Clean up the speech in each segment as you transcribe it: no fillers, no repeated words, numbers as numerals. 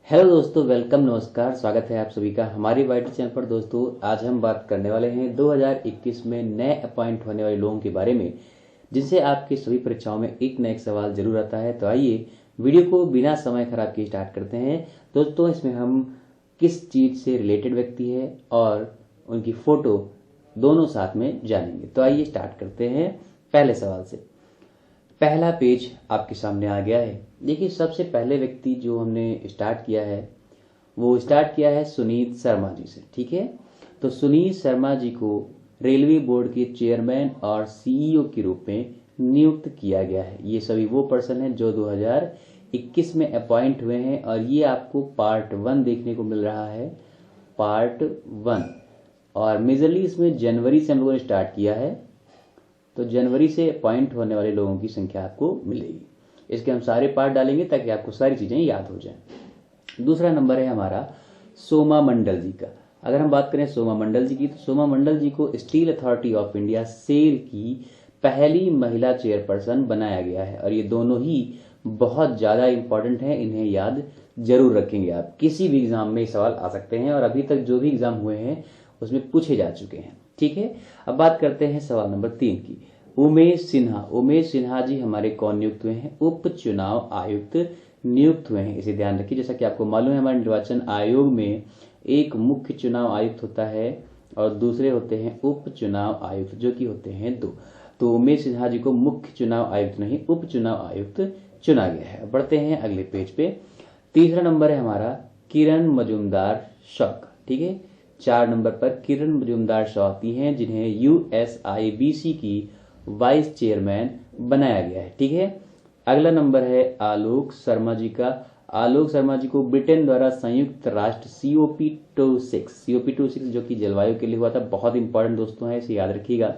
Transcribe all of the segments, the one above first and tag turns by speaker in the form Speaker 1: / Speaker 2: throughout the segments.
Speaker 1: Hello दोस्तों, welcome, नमस्कार, स्वागत है आप सभी का हमारे वाईटी चैनल पर। दोस्तों आज हम बात करने वाले हैं 2021 में नए अपॉइंट होने वाले लोगों के बारे में, जिनसे आपकी सभी परीक्षाओं में एक न एक सवाल जरूर आता है। तो आइए वीडियो को बिना समय खराब किए स्टार्ट करते हैं। दोस्तों इसमें हम किस चीज़ से रिलेटेड व्यक्ति है और उनकी फ़ोटो दोनों साथ में जानेंगे। तो आइए स्टार्ट करते हैं पहले सवाल से। पहला पेज आपके सामने आ गया है। देखिए, सबसे पहले व्यक्ति जो हमने स्टार्ट किया है वो स्टार्ट किया है सुनीत शर्मा जी से। ठीक है, तो सुनीत शर्मा जी को रेलवे बोर्ड के चेयरमैन और सीईओ के रूप में नियुक्त किया गया है। ये सभी वो पर्सन हैं जो 2021 में अपॉइंट हुए हैं और ये आपको पार्ट 1 देखने को मिल रहा है, पार्ट 1। और मेजरली इसमें जनवरी से हम लोगों ने स्टार्ट किया है, तो जनवरी से अपॉइंट होने वाले लोगों की संख्या आपको मिलेगी। इसके हम सारे पार्ट डालेंगे ताकि आपको सारी चीज़ें याद हो जाएं। दूसरा नंबर है हमारा सोमा मंडल जी का। अगर हम बात करें सोमा मंडल जी की, तो सोमा मंडल जी को Steel Authority of India SAIL की पहली महिला चेयरपर्सन बनाया गया है। और ये दोनों ही बहुत ज़्यादा इंपॉर्टेंट हैं, इन्हें याद जरूर रखेंगे आप। किसी भी एग्जाम में सवाल आ सकते हैं और अभी तक जो भी एग्जाम हुए हैं उसमें पूछे जा चुके हैं। ठीक है, अब बात करते हैं सवाल नंबर 3 की। उमेश सिन्हा। उमेश सिन्हा जी हमारे कौन नियुक्त हुए हैं? उप चुनाव आयुक्त नियुक्त हुए हैं। इसे ध्यान रखिए। जैसा कि आपको मालूम है, हमारे निर्वाचन आयोग में एक मुख्य चुनाव आयुक्त होता है और दूसरे होते हैं उप चुनाव आयुक्त, जो कि होते हैं 2। तो उमेश सिन्हा जी को मुख्य चुनाव आयुक्त नहीं, उप चुनाव आयुक्त चुना गया है। बढ़ते हैं अगले पेज पे। तीसरा नंबर है हमारा किरण मजूमदार शॉ। ठीक है, 4 नंबर पर किरण मजूमदार शॉ आती हैं, जिन्हें यूएसआईबीसी की वाइस चेयरमैन बनाया गया है। ठीक है, अगला नंबर है आलोक शर्मा जी का। आलोक शर्मा जी को ब्रिटेन द्वारा संयुक्त राष्ट्र COP26 जो कि जलवायु के लिए हुआ था, बहुत इंपॉर्टेंट दोस्तों है, इसे याद रखिएगा,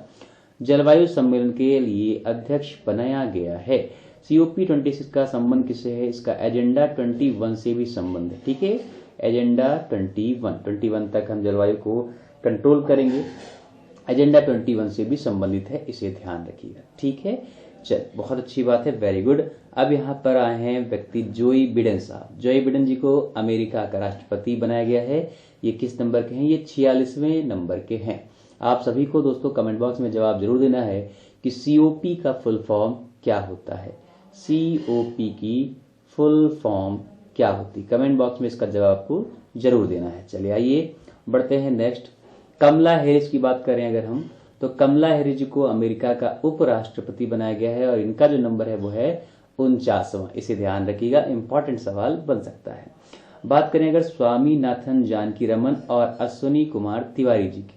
Speaker 1: जलवायु सम्मेलन के लिए अध्यक्ष बनाया गया है। COP26 का संबंध किससे है? इसका एजेंडा 21 से भी संबंध है। ठीक है, एजेंडा 21 तक हम जलवायु को कंट्रोल करेंगे। एजेंडा 21 से भी संबंधित है, इसे ध्यान रखिएगा। ठीक है, चल, बहुत अच्छी बात है, वेरी गुड। अब यहाँ पर आए हैं व्यक्ति जोई बिडेन साहब। जोई बिडेन जी को अमेरिका का राष्ट्रपति बनाया गया है। ये किस नंबर के हैं? ये 46वें नंबर के हैं। आप सभी को दोस्तों कमेंट बॉक्स में जवाब जरूर देना है कि COP का फुल फॉर्म क्या होता है। COP की फुल फॉर्म क्या होती? कमेंट बॉक्स में इसका जवाब आपको जरूर देना है। चलिए आइए बढ़ते हैं नेक्स्ट। कमला हैरिस की बात करें अगर हम, तो कमला हैरिस जी को अमेरिका का उपराष्ट्रपति बनाया गया है और इनका जो नंबर है वो है 49वां। इसे ध्यान रखिएगा, इंपॉर्टेंट सवाल बन सकता है। बात करें अगर स्वामीनाथन जानकीरमन और अश्विनी कुमार तिवारी जी की,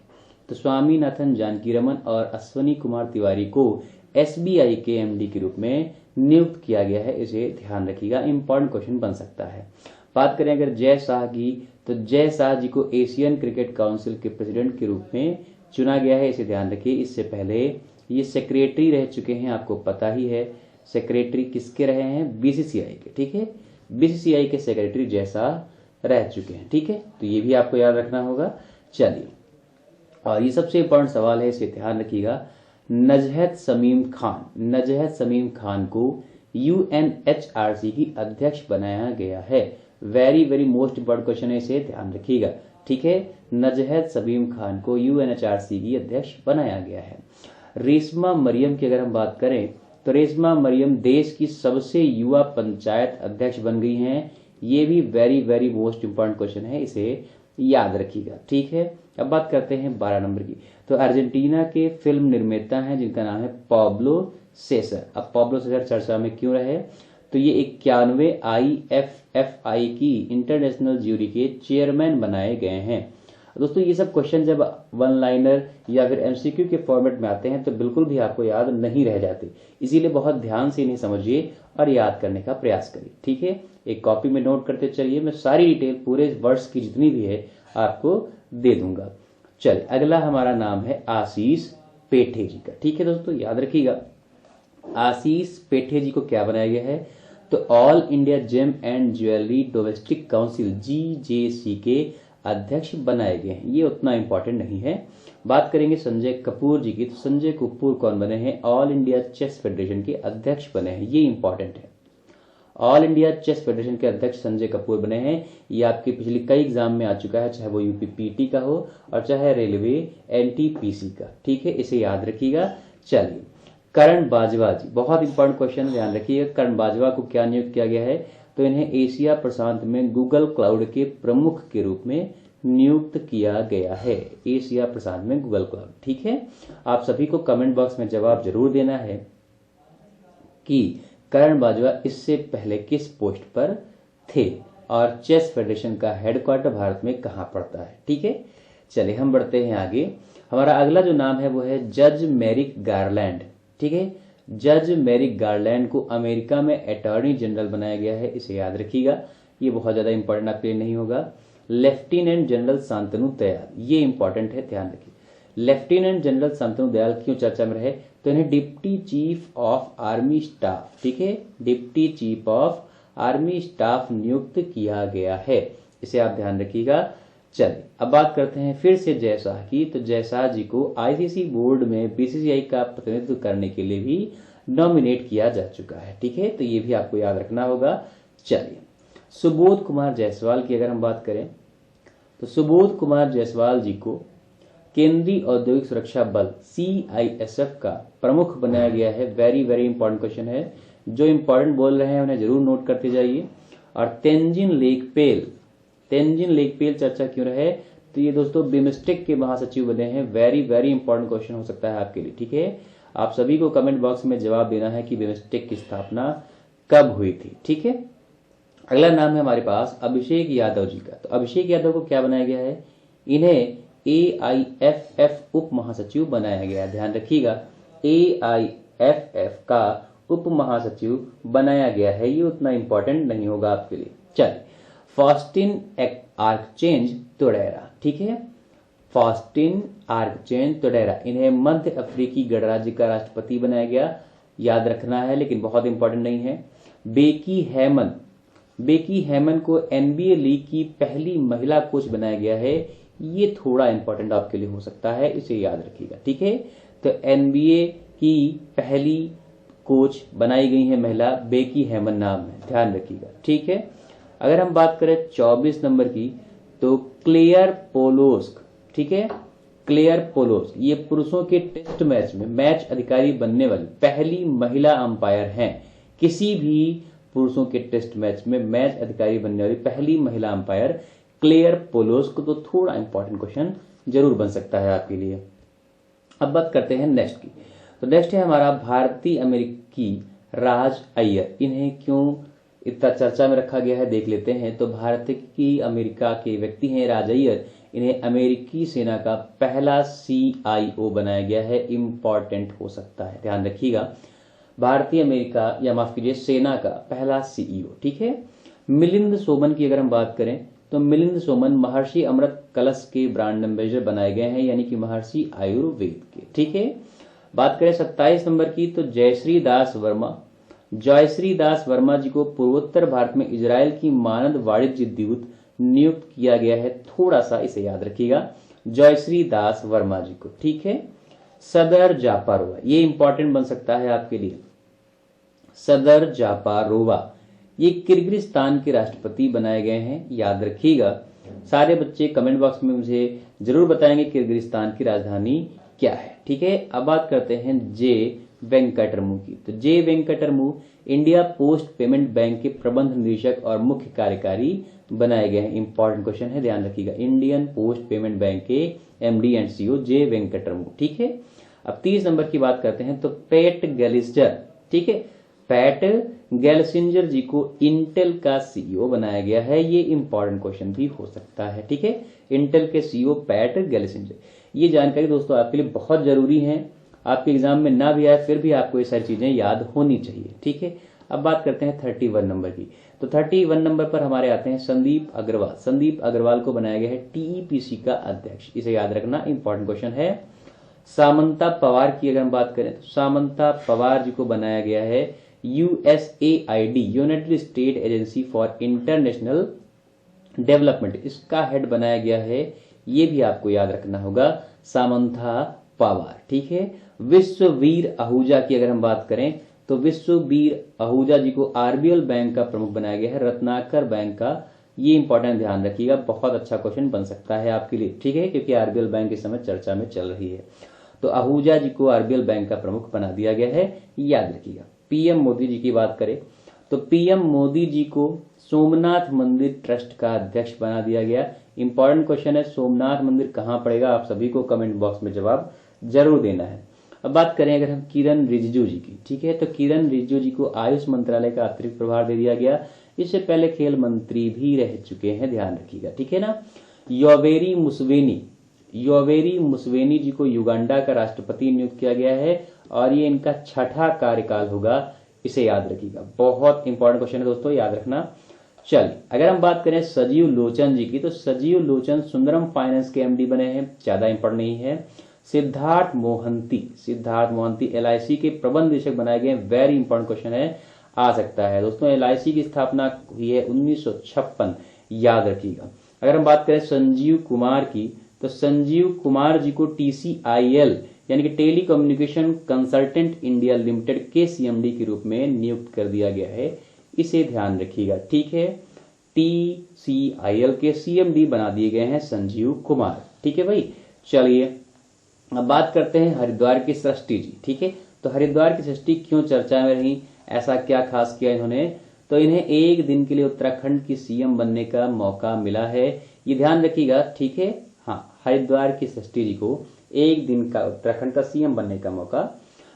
Speaker 1: तो स्वामीनाथन जानकीरमन और अश्विनी कुमार तिवारी को SBI के MD के रूप में नियुक्त किया गया है। इसे ध्यान रखिएगा, इंपॉर्टेंट क्वेश्चन बन सकता है। बात करें अगर जय शाह की, तो जय शाह जी को एशियन क्रिकेट काउंसिल के प्रेसिडेंट के रूप में चुना गया है। इसे ध्यान रखिए। इससे पहले ये सेक्रेटरी रह चुके हैं, आपको पता ही है। सेक्रेटरी किसके रहे हैं? BCCI के। ठीक है, BCCI के सेक्रेटरी जय शाह रह चुके हैं। ठीक है, तो ये भी आपको याद रखना होगा। चलिए, और ये सबसे इंपॉर्टेंट सवाल है, इसे ध्यान रखिएगा। नजहत शमीम खान। नजहत शमीम खान को UNHRC की अध्यक्ष बनाया गया है। Very very most important question है, इसे ध्यान रखिएगा। ठीक है, नजहत शमीम खान को UNHRC की अध्यक्ष बनाया गया है। रेशमा मरियम की अगर हम बात करें, तो रेशमा मरियम देश की सबसे युवा पंचायत अध्यक्ष बन गई हैं। ये भी very very most important question है, इसे याद रखिएगा। ठीक है, अब बात करते हैं 12 नंबर की। तो अर्जेंटीना के फिल्म निर्माता हैं जिनका नाम है पाब्लो सेसर। अब पाब्लो सेसर चर्चा में क्यों रहे? तो ये 91वें IFFI की इंटरनेशनल ज्यूरी के चेयरमैन बनाए गए हैं। दोस्तों ये सब क्वेश्चन जब वन लाइनर या फिर MCQ के फॉर्मेट में आते हैं तो बिल्कुल भी आपको याद नहीं रह जाते, इसीलिए बहुत ध्यान से इन्हें समझिए और याद करने का प्रयास करिए। ठीक है, एक कॉपी में नोट करते चलिए। मैं सारी डिटेल पूरे वर्ष की जितनी भी है आपको दे दूंगा। चलिए, अगला हमारा नाम है आशीष पेठे जी का। ठीक है दोस्तों, याद रखिएगा, आशीष पेठे जी को क्या बनाया गया है? तो All India gem and jewellery domestic council GJC के अध्यक्ष बनाए गए हैं। ये उतना इंपॉर्टेंट नहीं है। बात करेंगे संजय कपूर जी की, तो संजय कपूर कौन बने हैं? ऑल इंडिया चेस फेडरेशन के अध्यक्ष बने हैं। ये इंपॉर्टेंट है। ऑल इंडिया चेस फेडरेशन के अध्यक्ष संजय कपूर बने हैं। ये आपके पिछले कई एग्जाम में आ चुका है, चाहे वो यूपीपीटी का हो और चाहे रेलवे एनटीपीसी का। ठीक है, इसे याद रखिएगा। चलिए, करण बाजवा जी, बहुत इंपॉर्टेंट क्वेश्चन, ध्यान रखिएगा। करण बाजवा को क्या नियुक्त किया गया है? तो इन्हें एशिया प्रशांत में गूगल क्लाउड के प्रमुख के रूप में नियुक्त किया गया है। एशिया प्रशांत में गूगल क्लाउड। ठीक है, आप सभी को कमेंट बॉक्स में जवाब जरूर देना है कि करण बाजवा इससे पहले किस पोस्ट पर थे और चेस फेडरेशन का हेडक्वार्टर भारत में कहां पड़ता है। ठीक है, चलिए हम बढ़ते हैं आगे। हमारा अगला जो नाम है वो है जज मैरिक गारलैंड। ठीक है, जज मैरिक गारलैंड को अमेरिका में अटॉर्नी जनरल बनाया गया है, इसे याद रखिएगा। ये बहुत ज्यादा इंपॉर्टेंट आपके लिए नहीं होगा। लेफ्टिनेंट जनरल शांतनु दयाल, ये इंपॉर्टेंट है, ध्यान रखिए। लेफ्टिनेंट जनरल शांतनु दयाल क्यों चर्चा में रहे? तो इन्हें deputy chief of army staff, ठीक है, deputy chief of army staff नियुक्त किया गया है, इसे आप ध्यान रखिएगा। चलिए अब बात करते हैं फिर से जयशाह की। तो जयशाह जी को आईसीसी बोर्ड में बीसीसीआई का प्रतिनिधित्व करने के लिए भी नॉमिनेट किया जा चुका है। ठीक है, तो ये भी आपको याद रखना होगा। चलिए, सुबोध कुमार जायसवाल की अगर हम बात करें तो सुबोध कुमार जायसवाल जी को केंद्रीय औद्योगिक सुरक्षा बल सीआईएसएफ का प्रमुख बनाया गया है। वेरी वेरी इंपॉर्टेंट क्वेश्चन है, जो इंपॉर्टेंट बोल रहे हैं उन्हें जरूर नोट करते जाइए। और तेंजिन लेकपेल चर्चा क्यों रहे? तो ये दोस्तों बिमस्टेक के महासचिव बने हैं। वेरी वेरी इंपॉर्टेंट क्वेश्चन हो सकता है आपके लिए। ठीक है, आप सभी को कमेंट बॉक्स में जवाब देना है कि बिमस्टेक की स्थापना कब हुई थी। ठीक है, अगला नाम है हमारे पास अभिषेक यादव जी का। तो अभिषेक यादव को क्या बनाया गया है? इन्हें AIFF उप महासचिव बनाया गया। ध्यान रखिएगा, AIFF का उप महासचिव बनाया गया है। ये उतना इंपॉर्टेंट नहीं होगा आपके लिए। चलिए, फास्टिन आर्कचेंज तोडेरा, ठीक है, फास्टिन आर्कचेंज तोडेरा, इन्हें मध्य अफ्रीकी गणराज्य का राष्ट्रपति बनाया गया। याद रखना है, लेकिन बहुत इंपॉर्टेंट नहीं है। बेकी हैमन को NBA लीग की पहली महिला कोच बनाया गया है। ये थोड़ा इंपॉर्टेंट आपके लिए हो सकता है, इसे याद रखिएगा। ठीक है, तो NBA की पहली कोच बनाई गई है महिला, बेकी हैमन नाम है, ध्यान रखिएगा। ठीक है, अगर हम बात करें 24 नंबर की तो क्लेयर पोलोस्क, ठीक है, क्लेयर पोलोस्क, ये पुरुषों के टेस्ट मैच में मैच अधिकारी बनने वाली पहली महिला अंपायर हैं। किसी भी पुरुषों के टेस्ट मैच में मैच अधिकारी बनने वाली पहली महिला अंपायर क्लेयर पोलोस्क। तो थोड़ा इंपॉर्टेंट क्वेश्चन जरूर बन सकता है आपके लिए। अब बात करते हैं नेक्स्ट की। तो नेक्स्ट है हमारा भारतीय अमेरिकी राज अय्यर। इन्हें क्यों इतना चर्चा में रखा गया है देख लेते हैं। तो भारत की अमेरिका के व्यक्ति हैं राज अय्यर। इन्हें अमेरिकी सेना का पहला CIO बनाया गया है। इंपॉर्टेंट हो सकता है, ध्यान रखिएगा। भारतीय अमेरिका या माफ कीजिए सेना का पहला CEO। ठीक है, मिलिंद सोमन की अगर हम बात करें तो मिलिंद सोमन महर्षि अमृत कलश के ब्रांड एम्बेसडर बनाए गए हैं, यानी कि महर्षि आयुर्वेद के। ठीक है, बात करें 27 नंबर की तो जयश्री दास वर्मा जी को पूर्वोत्तर भारत में इजराइल की मानद वाणिज्य दूत नियुक्त किया गया है। थोड़ा सा इसे याद रखिएगा, जयश्री दास वर्मा जी को। ठीक है, सदर जापारोवा, ये इंपॉर्टेंट बन सकता है आपके लिए। सदर जापारोवा ये किर्गिस्तान के राष्ट्रपति बनाए गए हैं, याद रखिएगा। सारे बच्चे कमेंट बॉक्स में मुझे जरूर बताएंगे किर्गिस्तान की राजधानी क्या है। ठीक है, अब बात करते हैं जे वेंकटरमू की। तो जे वेंकटरमू इंडिया पोस्ट पेमेंट बैंक के प्रबंध निदेशक और मुख्य कार्यकारी बनाए गए हैं। इंपॉर्टेंट क्वेश्चन है, ध्यान रखिएगा। इंडियन पोस्ट पेमेंट बैंक के MD एंड CEO जे वेंकटरमू। ठीक है, अब 30 नंबर की बात करते हैं तो पैट गैलिस्टर, ठीक है, पैट गैल्सिंजर जी को इंटेल का CEO बनाया गया है। ये इंपॉर्टेंट क्वेश्चन भी हो सकता है। ठीक है, इंटेल के CEO पैट गैल्सिंजर। ये जानकारी दोस्तों आपके लिए बहुत जरूरी है, आपके एग्जाम में ना भी आए फिर भी आपको ये सारी चीजें याद होनी चाहिए। ठीक है, अब बात करते हैं 31 नंबर की। तो 31 नंबर पर हमारे आते हैं संदीप अग्रवाल। संदीप अग्रवाल को बनाया गया है TEPC का अध्यक्ष, इसे याद रखना, इंपॉर्टेंट क्वेश्चन है। सामंता पवार की अगर हम बात करें तो सामंता पवार जी को बनाया गया है USAID, United state agency for international development, इसका हेड बनाया गया है। ये भी आपको याद रखना होगा, सामंथा पवार। ठीक है, विश्व वीर आहूजा की अगर हम बात करें तो विश्ववीर आहूजा जी को आरबीएल बैंक का प्रमुख बनाया गया है, रत्नाकर बैंक का। ये इंपॉर्टेंट ध्यान रखिएगा, बहुत अच्छा क्वेश्चन बन सकता है आपके लिए, ठीक है, क्योंकि आरबीएल बैंक इस समय चर्चा में चल रही है। तो आहूजा जी को आरबीएल बैंक का प्रमुख बना दिया गया है, याद रखिएगा। पीएम मोदी जी की बात करें तो पीएम मोदी जी को सोमनाथ मंदिर ट्रस्ट का अध्यक्ष बना दिया गया। इंपॉर्टेंट क्वेश्चन है, सोमनाथ मंदिर कहां पड़ेगा, आप सभी को कमेंट बॉक्स में जवाब जरूर देना है। अब बात करें अगर हम किरण रिजिजू जी की, ठीक है, तो किरण रिजिजू जी को आयुष मंत्रालय का अतिरिक्त प्रभार दे दिया गया। इससे पहले खेल मंत्री भी रह चुके हैं, ध्यान रखिएगा, ठीक है ना। योवेरी मुसेवेनी जी को युगांडा का राष्ट्रपति नियुक्त किया गया है और ये इनका छठा कार्यकाल होगा, इसे याद रखिएगा। बहुत इंपॉर्टेंट क्वेश्चन है दोस्तों, याद रखना। चलिए अगर हम बात करें सजीव लोचन जी की, तो सजीव लोचन सुंदरम फाइनेंस के एमडी बने हैं, ज्यादा इंपॉर्टेंट नहीं है। सिद्धार्थ मोहंती एलआईसी के प्रबंध निदेशक बनाए गए, वेरी इंपॉर्टेंट क्वेश्चन है, आ सकता है दोस्तों। एलआईसी की स्थापना हुई है 1956, याद रखिएगा। अगर हम बात करें संजीव कुमार की, तो संजीव कुमार जी को टीसीआईएल यानी कि telecommunication consultant India limited के सीएमडी के रूप में नियुक्त कर दिया गया है, इसे ध्यान रखिएगा, ठीक है। टीसीआईएल के सीएमडी बना दिए गए हैं संजीव कुमार, ठीक है भाई। चलिए अब बात करते हैं हरिद्वार की सृष्टि जी, ठीक है। तो हरिद्वार की सृष्टि क्यों चर्चा में रही, ऐसा क्या खास किया इन्होंने, तो इन्हें एक दिन के लिए उत्तराखंड की सीएम बनने का मौका मिला है, ये ध्यान रखिएगा, ठीक है। हाँ, हरिद्वार की सृष्टि जी को एक दिन का उत्तराखंड का सीएम बनने का मौका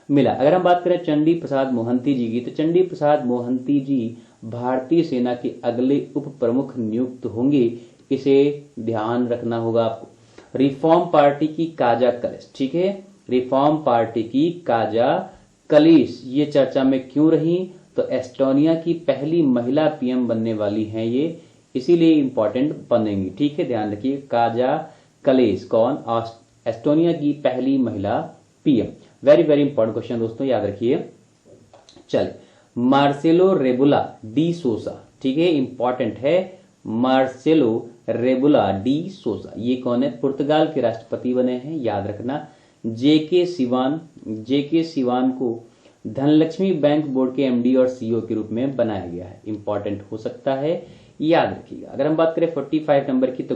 Speaker 1: मिला। अगर हम बात करें चंडी प्रसाद मोहंती जी की, तो चंडी प्रसाद मोहंती जी भारतीय सेना के अगले उप प्रमुख नियुक्त होंगे, इसे ध्यान रखना होगा आपको। रिफॉर्म पार्टी की काजा कलिस, ठीक है, रिफॉर्म पार्टी की काजा कलिस ये चर्चा में क्यों रही, तो एस्टोनिया की पहली महिला पीएम बनने वाली हैं ये, इसीलिए इंपॉर्टेंट बनेंगी, ठीक है, ध्यान रखिए। काजा कलिस कौन, एस्टोनिया की पहली महिला PM, very very important question दोस्तों, याद रखिए। चलिए मार्सेलो रेबुला डी सोसा, ठीक है, इंपॉर्टेंट है, मार्सेलो रेबुला डी सोसा, ये कौन है, पुर्तगाल के राष्ट्रपति बने हैं, याद रखना। जेके सिवान को धनलक्ष्मी बैंक बोर्ड के एमडी और सीईओ के रूप में बनाया गया है, इंपॉर्टेंट हो सकता है, याद रखिएगा। अगर हम बात करें 45 नंबर की, तो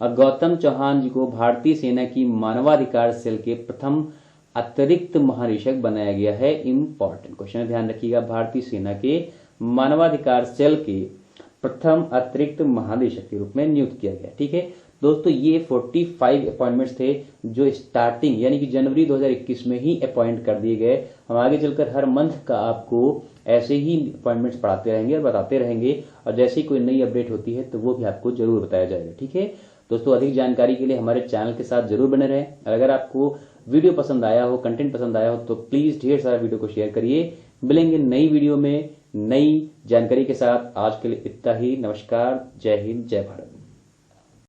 Speaker 1: गौतम चौहान जी को भारतीय सेना की मानवाधिकार सेल के प्रथम अतिरिक्त महानिरीक्षक बनाया गया है, इंपॉर्टेंट क्वेश्चन, ध्यान रखिएगा। भारतीय सेना के मानवाधिकार सेल के प्रथम अतिरिक्त महानिदेशक के रूप में नियुक्त किया गया, ठीक है दोस्तों। ये 45 अपॉइंटमेंट्स थे जो स्टार्टिंग यानी कि जनवरी 2021 में ही अपॉइंट कर दिए गए। हम आगे चलकर हर मंथ का आपको ऐसे ही अपॉइंटमेंट्स पढ़ाते रहेंगे और बताते रहेंगे, और जैसे ही कोई नई अपडेट होती है तो वो भी आपको जरूर बताया जाएगा, ठीक है दोस्तों। अधिक जानकारी के लिए हमारे चैनल के साथ जरूर बने रहें। अगर आपको वीडियो पसंद आया हो, कंटेंट पसंद आया हो, तो प्लीज ढेर सारा वीडियो को शेयर करिए। मिलेंगे नई वीडियो में नई जानकारी के साथ, आज के लिए इतना ही। नमस्कार, जय हिंद, जय भारत।